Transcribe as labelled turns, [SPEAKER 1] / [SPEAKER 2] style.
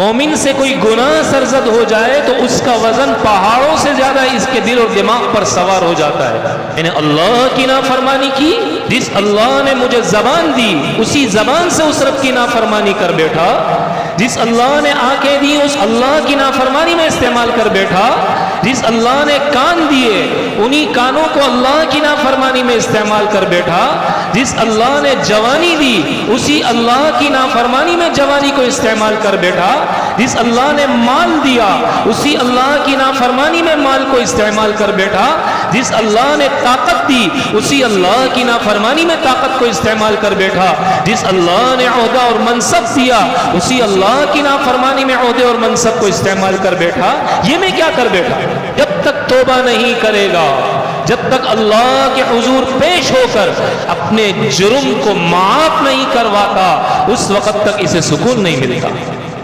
[SPEAKER 1] मोमिन से कोई गुनाह सरजद हो जाए तो उसका वजन पहाड़ों से ज्यादा इसके दिल और दिमाग पर सवार हो जाता है। मैंने अल्लाह की नाफरमानी की, जिस अल्लाह ने मुझे जबान दी उसी जबान से उस रब की नाफरमानी कर बैठा। जिस अल्लाह ने आंखें दी उस अल्लाह की नाफरमानी में इस्तेमाल कर बैठा। जिस अल्लाह ने कान दिए उन्हीं कानों को अल्लाह की नाफरमानी में इस्तेमाल कर बैठा। जिस अल्लाह ने जवानी दी उसी अल्लाह की नाफरमानी में जवानी को इस्तेमाल कर बैठा। जिस अल्लाह ने माल दिया उसी अल्लाह की नाफरमानी में माल को इस्तेमाल कर बैठा। जिस अल्लाह ने ताकत दी उसी अल्लाह की नाफरमानी में ताकत को इस्तेमाल कर बैठा। जिस अल्लाह ने ओहदा और मनसब दिया उसी अल्लाह की नाफरमानी में ओहदे और मनसब को इस्तेमाल कर बैठा। ये मैं क्या कर बैठा? जब तक तौबा नहीं करेगा, जब तक अल्लाह के हुजूर पेश होकर अपने जुर्म को माफ नहीं करवाता, उस वक्त तक इसे सुकून नहीं मिलता।